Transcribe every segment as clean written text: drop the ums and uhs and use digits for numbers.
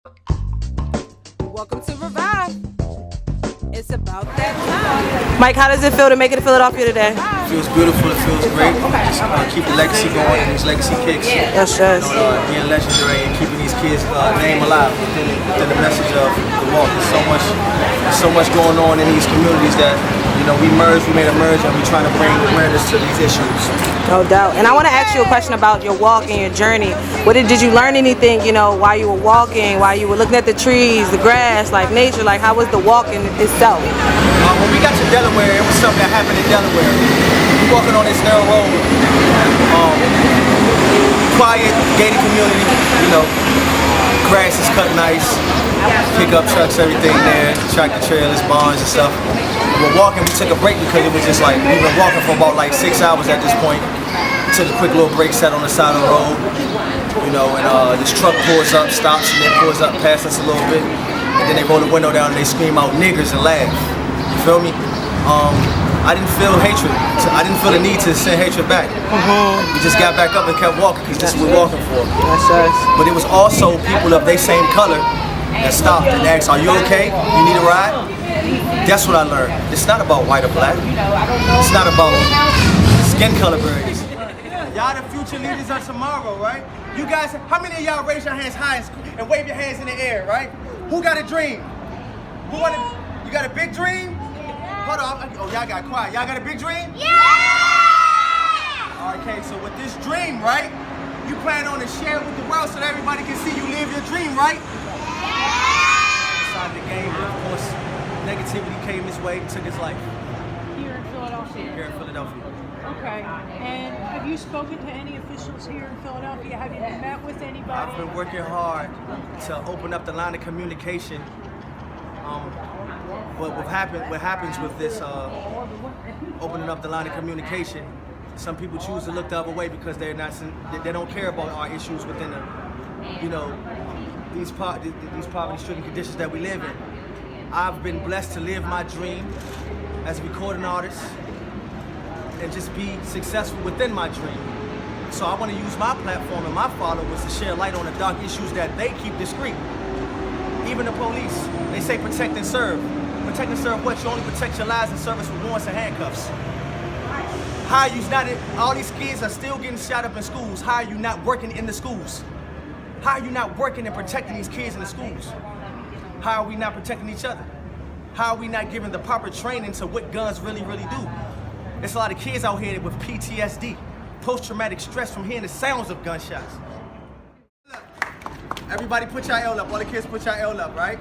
Welcome to Revive. It's about that time. Mike, how does it feel to make it to Philadelphia today? It feels beautiful. It feels great. Just keep the legacy going and these legacy kicks. Yes, yes. Being legendary and keeping these kids' name alive within the message of the walk. There's so much going on in these communities that we made a merge, and we're trying to bring awareness to these issues. No doubt. And I want to ask you a question about your walk and your journey. Did you learn anything, while you were walking, while you were looking at the trees, the grass, like nature? Like, how was the walk in itself? When we got to Delaware, it was something that happened in Delaware. We're walking on this narrow road, quiet, gated community, grass is cut nice, pickup trucks, everything there, tractor trailers, barns and stuff. We're walking, we took a break because it was just like, we've been walking for about 6 hours at this point. We took a quick little break, sat on the side of the road, and this truck pulls up, stops, and then pulls up past us a little bit. And then they roll the window down and they scream out niggers and laugh. You feel me? I didn't feel hatred. I didn't feel the need to send hatred back. We just got back up and kept walking because this is what we're walking for. But it was also people of their same color that stopped and asked, "Are you okay? You need a ride?" That's what I learned. It's not about white or black. It's not about skin color barriers. Y'all the future leaders of tomorrow, right? You guys, how many of y'all raise your hands high and wave your hands in the air, right? Who got a dream? You got a big dream? Hold on. Oh, y'all got quiet. Y'all got a big dream? Yeah! Okay, so with this dream, right? You plan on to share it with the world so that everybody can see you live your dream, right? Yeah! Inside the game, of course, negativity came his way, took his life. Here in Philadelphia? Here in Philadelphia. Okay. And have you spoken to any officials here in Philadelphia? Have you met with anybody? I've been working hard to open up the line of communication. What happens with this opening up the line of communication, some people choose to look the other way because they don't care about our issues within these poverty-stricken conditions that we live in. I've been blessed to live my dream as a recording artist and just be successful within my dream. So I want to use my platform and my followers to share light on the dark issues that they keep discreet. Even the police, they say protect and serve. Protect and serve what? You only protect your lives and service with warrants and handcuffs. How are you not, all these kids are still getting shot up in schools. How are you not working in the schools? How are you not working and protecting these kids in the schools? How are we not protecting each other? How are we not giving the proper training to what guns really, really do? There's a lot of kids out here with PTSD, post-traumatic stress from hearing the sounds of gunshots. Everybody put your L up. All the kids put your L up, right?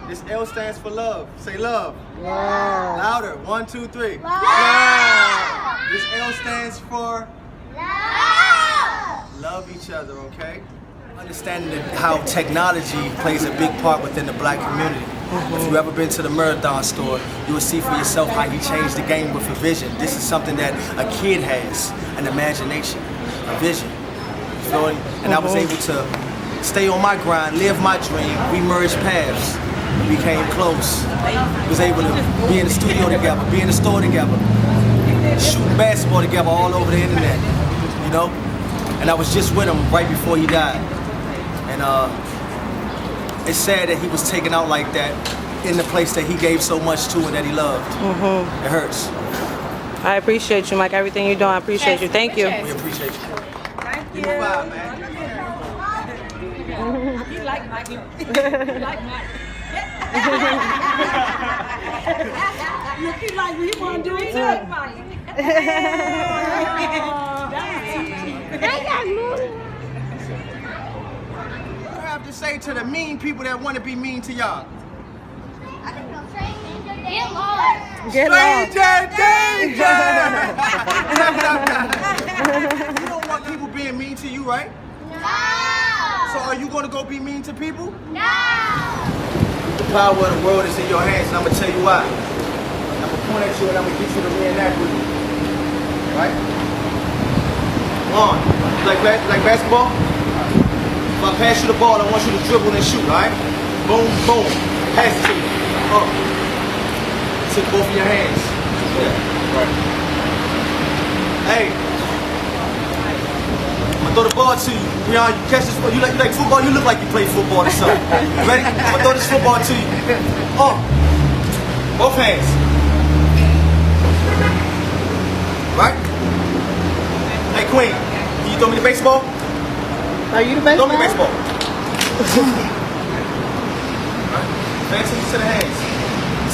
This L stands for love. Say love. Love. Louder. 1, 2, 3. Love. This L stands for Love. love each other, okay? Understanding how technology plays a big part within the black community. If you've ever been to the Marathon store, you will see for yourself how he changed the game with a vision. This is something that a kid has, an imagination, a vision. You feel me? And I was able to stay on my grind, live my dream. We merged paths. We became close. We was able to be in the studio together, be in the store together, shooting basketball together all over the internet, And I was just with him right before he died. And it's sad that he was taken out like that in the place that he gave so much to and that he loved. It hurts. I appreciate you, Mike. Everything you're doing, I appreciate you. Thank you. We appreciate you. Thank Give me 5, man. You like Mike. You like Mike. You feel like we want to do it too, Mike. What do I have to say to the mean people that want to be mean to y'all? Get lost. Get lost. Stranger danger! You don't want people being mean to you, right? No. So are you going to go be mean to people? No. The power of the world is in your hands, and I'm going to tell you why. I'm going to point at you and I'm going to get you to reenact with me. Right? On. Like basketball? If I pass you the ball, I want you to dribble and shoot, right? Boom, boom. Pass it to me. Up. Take both of your hands. Yeah. Right. Hey. I'm gonna throw the ball to you. Breon, you catch this ball. You like football? You look like you play football or something. You ready? I'm gonna throw this football to you. Both hands. Right? Hey, Queen, can you throw me the baseball? Are you the baseball? Throw me the baseball. Right? Pay attention to the hands.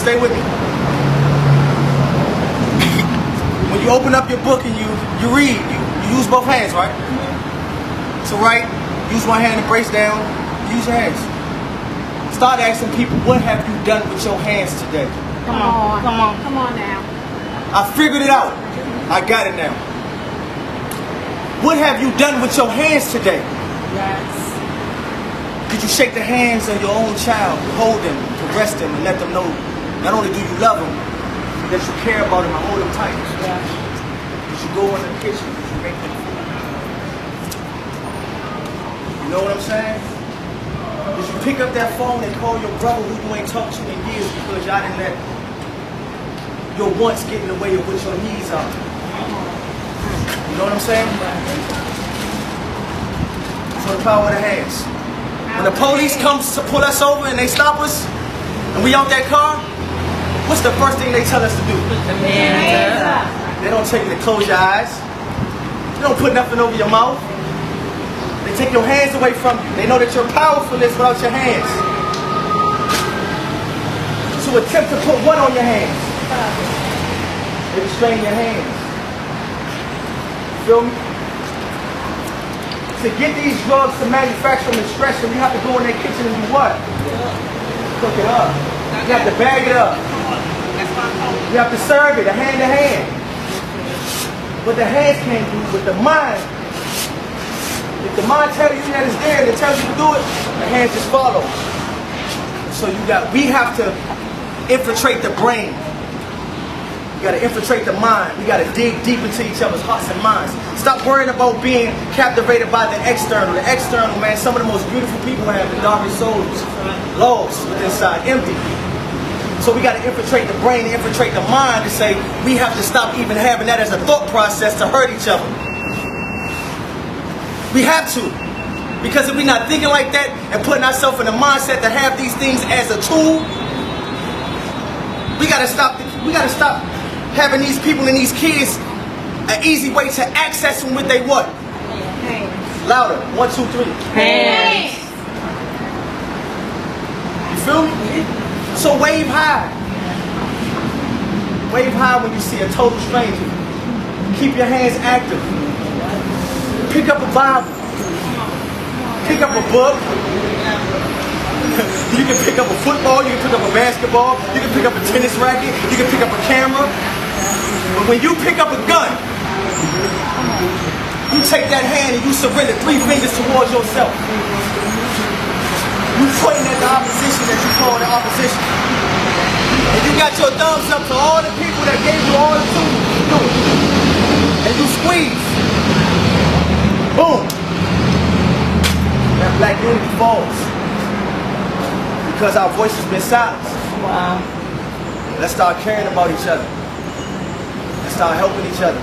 Stay with me. When you open up your book and you read, you use both hands, right? So write, use one hand to brace down, use your hands. Start asking people, what have you done with your hands today? Come on now. I figured it out. I got it now. What have you done with your hands today? Yes. Did you shake the hands of your own child, hold them, caress them, and let them know not only do you love them, that you care about them and hold them tight? Yeah. Did you go in the kitchen? Did you make them food? You know what I'm saying? Did you pick up that phone and call your brother who you ain't talked to in years because y'all didn't let your wants get in the way of what your needs are? You know what I'm saying? So the power of the hands. When the police comes to pull us over and they stop us, and we out that car, what's the first thing they tell us to do? They don't tell you to close your eyes. They don't put nothing over your mouth. They take your hands away from you. They know that you're powerless without your hands. So attempt to put one on your hands. They restrain your hands. Feel me? To get these drugs to manufacture them and stretch them, you have to go in their kitchen and do what? Cook it up. You have to bag it up. You have to serve it, a hand to hand. What the hands can't do, but the mind. If the mind tells you that it's there and it tells you to do it, the hands just follow. So we have to infiltrate the brain. We got to infiltrate the mind. We got to dig deep into each other's hearts and minds. Stop worrying about being captivated by the external. The external, man, some of the most beautiful people have the darkest souls. Lost within inside, empty. So we got to infiltrate the brain, infiltrate the mind to say we have to stop even having that as a thought process to hurt each other. We have to. Because if we're not thinking like that and putting ourselves in a mindset to have these things as a tool, we gotta stop having these people and these kids an easy way to access them with they what? Hands. Louder. 1, 2, 3. Hands. You feel me? So wave high. Wave high when you see a total stranger. Keep your hands active. Pick up a Bible. Pick up a book. You can pick up a football, you can pick up a basketball, you can pick up a tennis racket, you can pick up a camera. But when you pick up a gun, you take that hand and you surrender 3 fingers towards yourself. You pointing at the opposition that you call the opposition. And you got your thumbs up to all the people that gave you all the tools to do it. And you squeeze. Boom. That black unity falls. Because our voice has been silenced. Wow. Let's start caring about each other. Let's start helping each other.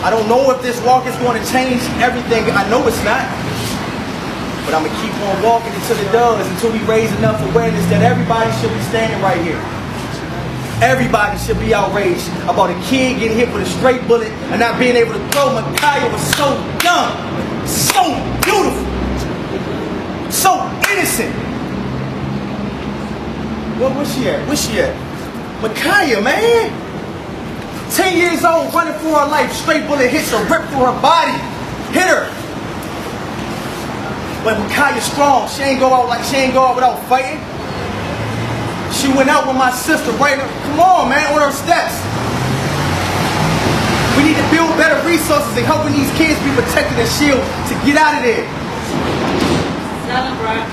I don't know if this walk is going to change everything. I know it's not. But I'm going to keep on walking until it does, until we raise enough awareness that everybody should be standing right here. Everybody should be outraged about a kid getting hit with a straight bullet and not being able to throw. Ma'Khia was so young, so beautiful, so innocent. Where's she at? Where's she at? Ma'Khia, man. 10 years old, running for her life. Straight bullet hits her, ripped through her body. Hit her. But Ma'Khia's strong. She ain't go out without fighting. She went out with my sister right now. Come on, man, on her steps. We need to build better resources and helping these kids be protected and shielded to get out of there.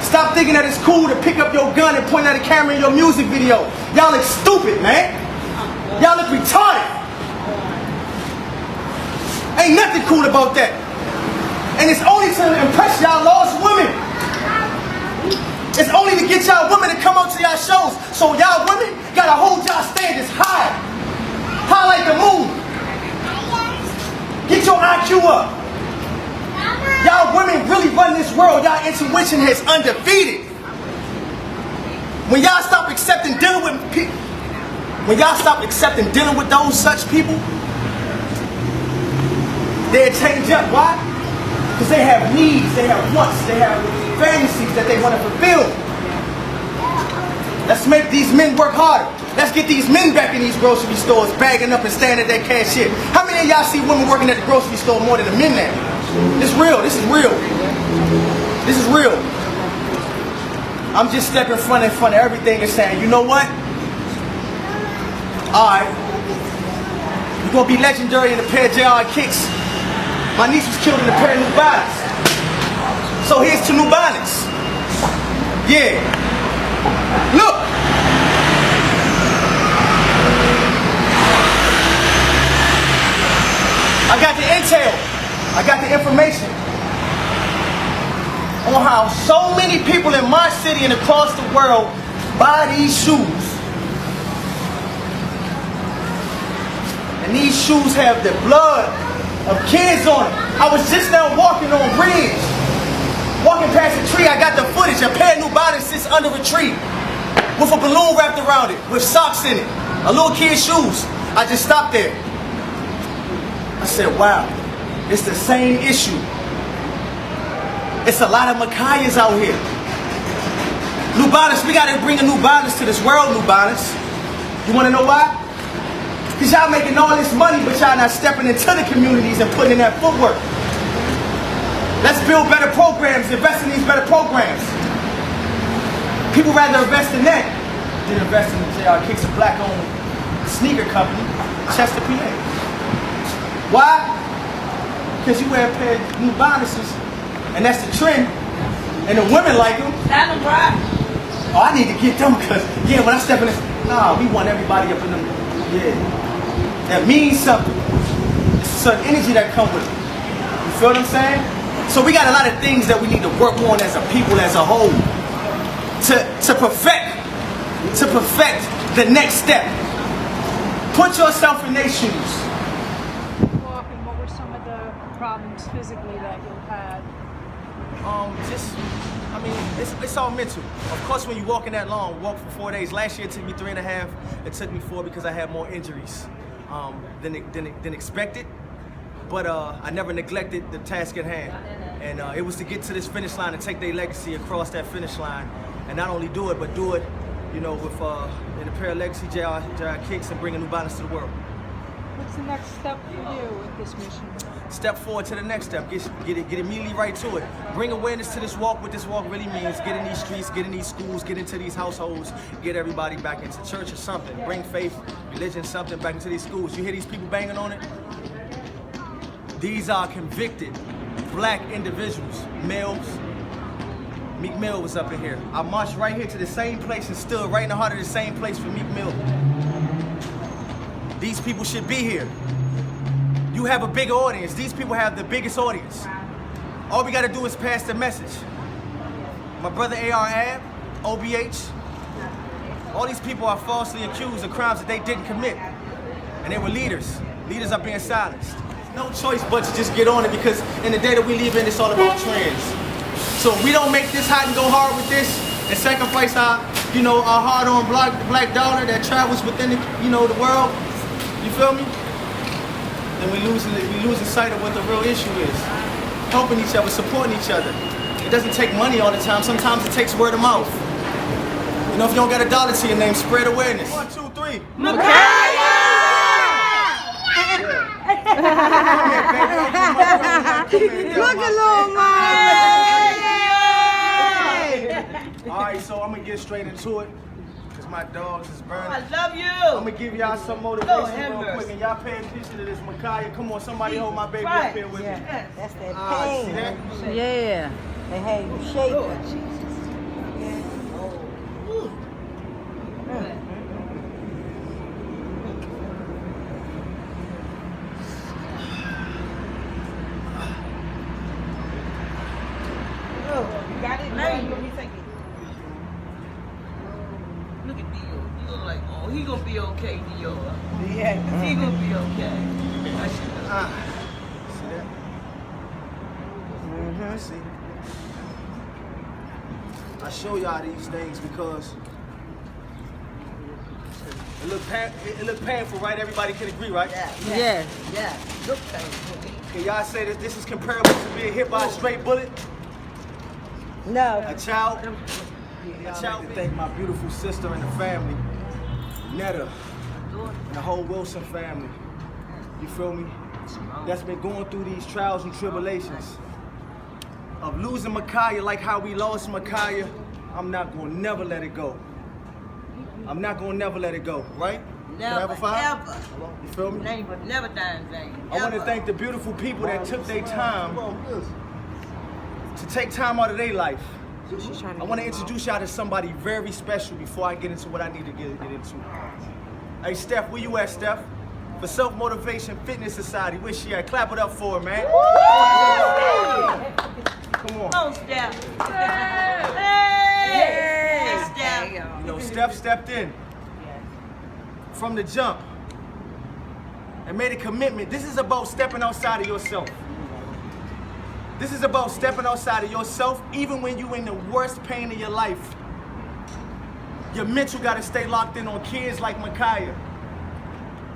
Stop thinking that it's cool to pick up your gun and point at a camera in your music video. Y'all look stupid, man. Y'all look retarded. Ain't nothing cool about that. And it's only to impress y'all lost women. It's only to get y'all women to come out to y'all shows. So y'all women gotta hold y'all standards high. High like the moon. Get your IQ up. Y'all women really run this world. Y'all intuition is undefeated. When y'all stop accepting dealing with people, when y'all stop accepting dealing with those such people, they'll change up. Why? Because they have needs, they have wants, they have fantasies that they want to fulfill. Let's make these men work harder. Let's get these men back in these grocery stores, bagging up and standing at that cashier. How many of y'all see women working at the grocery store more than the men now? It's real. This is real. This is real. I'm just stepping in front of everything and saying, you know what? Alright. You're going to be legendary in a pair of JR kicks. My niece was killed in a pair of New Balance. So here's to New Balance. Yeah. Look. I got the intel. I got the information on how so many people in my city and across the world buy these shoes. And these shoes have the blood of kids on it. I was just now walking on Bridge. Walking past a tree, I got the footage. A pair of New Balance sits under a tree with a balloon wrapped around it, with socks in it. A little kid's shoes. I just stopped there. I said, wow, it's the same issue. It's a lot of Micaiahs out here. New Balance, we gotta bring a New Balance to this world, New Balance. You wanna know why? Because y'all making all this money, but y'all not stepping into the communities and putting in that footwork. Let's build better programs, invest in these better programs. People rather invest in that than invest in the JR Kicks, a black-owned sneaker company, Chester, PA. Why? Because you wear a pair of New Balances, and that's the trend, and the women like them. Oh, I need to get them because, yeah, when I step in this, nah, we want everybody up in them. Yeah. That means something. It's a certain energy that comes with it. You feel what I'm saying? So we got a lot of things that we need to work on as a people, as a whole, to perfect the next step. Put yourself in their shoes. Walking, what were some of the problems physically that you had? It's all mental. Of course, when you're walking that long, walk for 4 days. Last year it took me 3.5. It took me 4 because I had more injuries than expected. But I never neglected the task at hand. And it was to get to this finish line and take their legacy across that finish line. And not only do it, but do it, you know, with in a pair of legacy JR Kicks and bring a New Balance to the world. What's the next step for you with this mission? Step forward to the next step. Get immediately right to it. Bring awareness to this walk. What this walk really means. Get in these streets, get in these schools, get into these households, get everybody back into church or something. Bring faith, religion, something back into these schools. You hear these people banging on it? These are convicted black individuals, males. Meek Mill was up in here. I marched right here to the same place and stood right in the heart of the same place for Meek Mill. These people should be here. You have a bigger audience. These people have the biggest audience. All we gotta do is pass the message. My brother AR Ab, OBH, all these people are falsely accused of crimes that they didn't commit. And they were leaders. Leaders are being silenced. No choice but to just get on it because in the day that we live in, it's all about trends. So if we don't make this hot and go hard with this and sacrifice our hard-earned black dollar that travels within the world, you feel me? Then we losing sight of what the real issue is. Helping each other, supporting each other. It doesn't take money all the time. Sometimes it takes word of mouth. You know, if you don't got a dollar to your name, spread awareness. 1, 2, 3. Micaiah! Look at little Mike! Alright, so I'm gonna get straight into it. Cause my dogs is burning. I love you. I'm gonna give y'all some motivation real quick. And y'all pay attention to this, Micaiah. Come on, somebody hold my baby up here with me. That's that See pain. that? Yeah. They had you shaking. Lord Jesus. Got it? Hey. Let me take it. Look at Dio. You look like, oh, he gonna be okay, Dio. Yeah. He gonna be okay. See that? See, I show y'all these things because it look painful, right? Everybody can agree, right? Yeah. Yeah. Look painful. Can y'all say that this is comparable to being hit by a straight bullet? No. A child. I'd like to thank my beautiful sister and the family, Netta, and the whole Wilson family. You feel me? That's been going through these trials and tribulations of losing Micaiah like how we lost Micaiah. I'm not gonna never let it go. I'm not gonna never let it go, right? Can I have a five? Ever. You feel me? Never die in vain. I want to thank the beautiful people that took their time to take time out of their life. I want to introduce y'all to somebody very special before I get into what I need to get into. Hey, Steph, where you at, Steph? For Self Motivation Fitness Society, where she at? Clap it up for her, man. Come on. Come on, Steph. Hey, Steph. You know, Steph stepped in from the jump and made a commitment. This is about stepping outside of yourself. This is about stepping outside of yourself even when you're in the worst pain of your life. Your mental got to stay locked in on kids like Micaiah,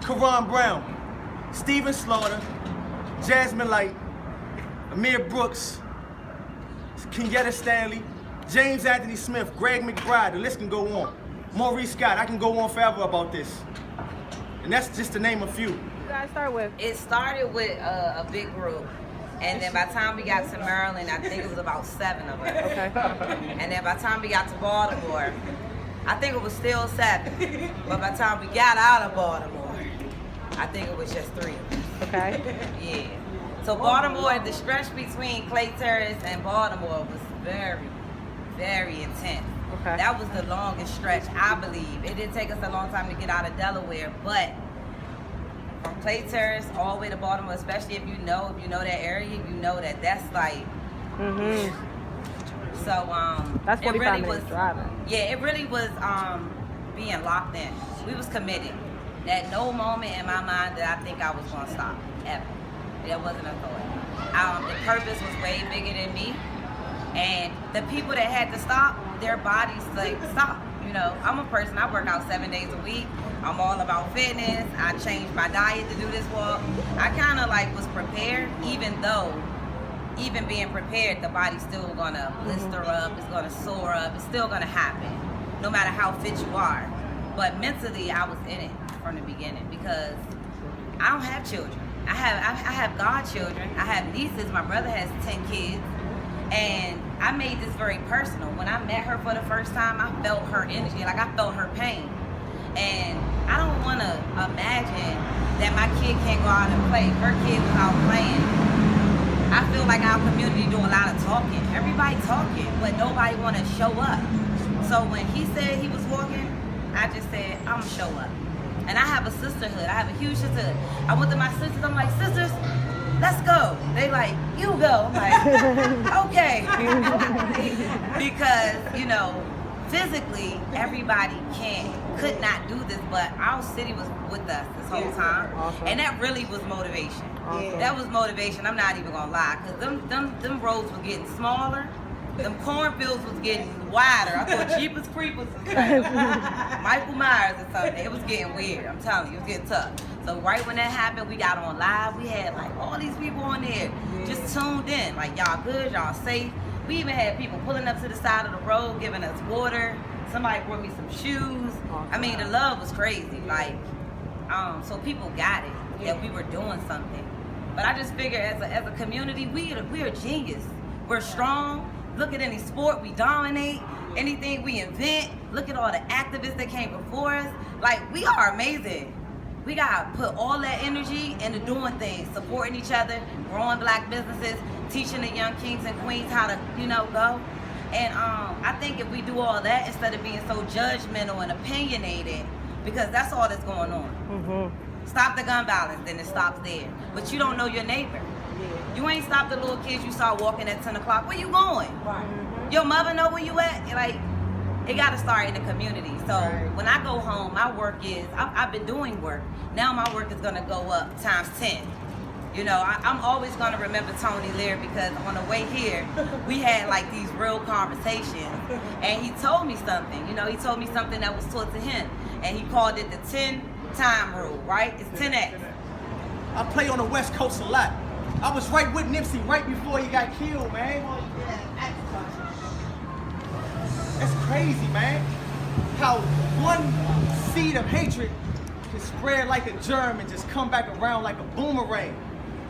Karan Brown, Steven Slaughter, Jasmine Light, Amir Brooks, Kenyatta Stanley, James Anthony Smith, Greg McBride, the list can go on. Maurice Scott, I can go on forever about this. And that's just to name a few. Who you guys start with? It started with a big group, and then by the time we got to Maryland, I think it was about 7 of us. Okay. And then by the time we got to Baltimore, I think it was still 7. But by the time we got out of Baltimore, I think it was just 3 of us. Okay. Yeah. So Baltimore, the stretch between Clay Terrace and Baltimore was very, very intense. Okay. That was the longest stretch, I believe. It didn't take us a long time to get out of Delaware, but from Clay Terrace all the way to Baltimore, especially if you know that area, you know that that's like. So That's 45 it really minutes was driving. Yeah, it really was being locked in. We was committed. At no moment in my mind that I think I was gonna stop ever. There wasn't a thought. The purpose was way bigger than me, and the people that had to stop, their bodies like stop. You know, I'm a person. I work out 7 days a week. I'm all about fitness. I changed my diet to do this walk. I kind of like was prepared, even though, even being prepared, the body's still gonna blister up. It's gonna sore up. It's still gonna happen, no matter how fit you are. But mentally, I was in it from the beginning because I don't have children. I have godchildren. I have nieces. My brother has 10 kids. And I made this very personal. When I met her for the first time, I felt her energy, like I felt her pain. And I don't want to imagine that my kid can't go out and play. Her kid was out playing. I feel like our community do a lot of talking. Everybody talking, but nobody want to show up. So when he said he was walking, I just said, I'm going to show up. And I have a sisterhood. I have a huge sisterhood. I went to my sisters. I'm like, sisters, let's go. They like, you go. I'm like, okay. Because, you know, physically, everybody could not do this, but our city was with us this whole time. Awesome. And that really was motivation. Awesome. That was motivation. I'm not even gonna lie, because them roads were getting smaller. Them cornfields was getting wider. I thought Jeepers Creepers was like Michael Myers or something. It was getting weird. I'm telling you, it was getting tough. So right when that happened, we got on live. We had like all these people on there just tuned in. Like, y'all good, y'all safe. We even had people pulling up to the side of the road, giving us water. Somebody brought me some shoes. I mean, the love was crazy. Like, so people got it that we were doing something. But I just figure as a community, we are genius. We're strong. Look at any sport, we dominate. Anything we invent, look at all the activists that came before us. Like, we are amazing. We gotta put all that energy into doing things, supporting each other, growing black businesses, teaching the young kings and queens how to, go. And I think if we do all that instead of being so judgmental and opinionated, because that's all that's going on. Stop the gun violence, then it stops there. But you don't know your neighbor. You ain't stopped the little kids you saw walking at 10 o'clock. Where you going? Your mother know where you at? Like, it got to start in the community. So when I go home, my work is, I've been doing work. Now my work is going to go up times 10. You know, I'm always going to remember Tony Lear because on the way here, we had like these real conversations. And he told me something, you know, he told me something that was taught to him. And he called it the 10-time rule, right? It's 10X. I play on the West Coast a lot. I was right with Nipsey right before he got killed, man. That's crazy, man. How one seed of hatred can spread like a germ and just come back around like a boomerang.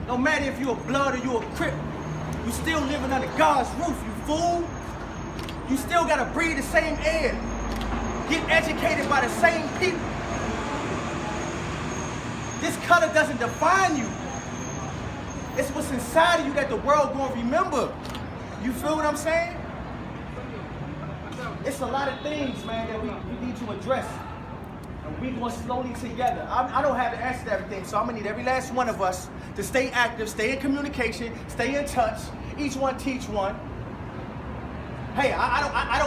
No matter if you're a blood or you're a crip, you still living under God's roof, you fool. You still gotta breathe the same air. Get educated by the same people. This color doesn't define you. It's what's inside of you that the world gonna remember. You feel what I'm saying? It's a lot of things, man, that we need to address. And we going slowly together. I don't have the answer to everything, so I'm gonna need every last one of us to stay active, stay in communication, stay in touch. Each one teach one. Hey, I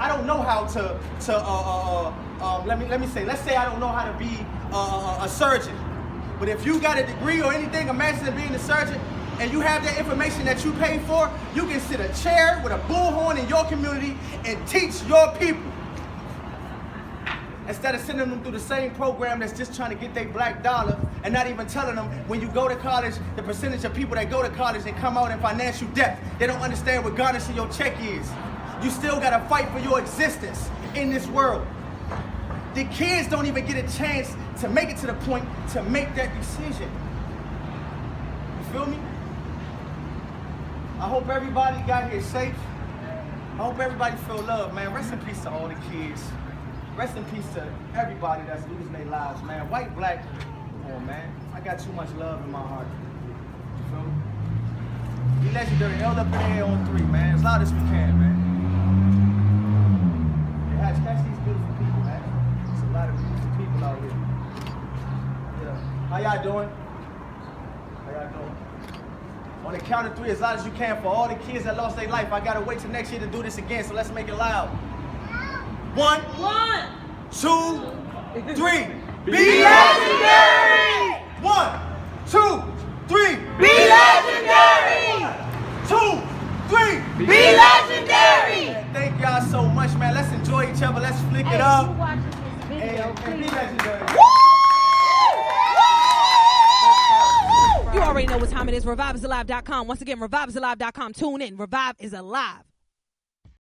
don't know how to let me say, let's say I don't know how to be a surgeon. But if you got a degree or anything, imagine being a surgeon, and you have that information that you pay for, you can sit a chair with a bullhorn in your community and teach your people. Instead of sending them through the same program that's just trying to get their black dollar and not even telling them when you go to college, the percentage of people that go to college and come out in financial debt, they don't understand what garnishing your check is. You still gotta fight for your existence in this world. The kids don't even get a chance to make it to the point to make that decision. You feel me? I hope everybody got here safe. I hope everybody feel love, man. Rest in peace to all the kids. Rest in peace to everybody that's losing their lives, man. White, black, come on, man. I got too much love in my heart. You feel me? Be legendary, held up in the air on 3, man. As loud as we can, man. Yeah, catch these beautiful people, man. There's a lot of beautiful people out here. Yeah. How y'all doing? How y'all doing? On the count of 3, as loud as you can for all the kids that lost their life. I gotta wait till next year to do this again, so let's make it loud. 1, 2, 3. Be legendary! 1, 2, 3. Be legendary! 2, 3. Be legendary! Man, thank y'all so much, man. Let's enjoy each other. Let's flick it up. And be legendary. You already know what time it is. ReviveIsAlive.com. Once again, ReviveIsAlive.com. Tune in. Revive is alive.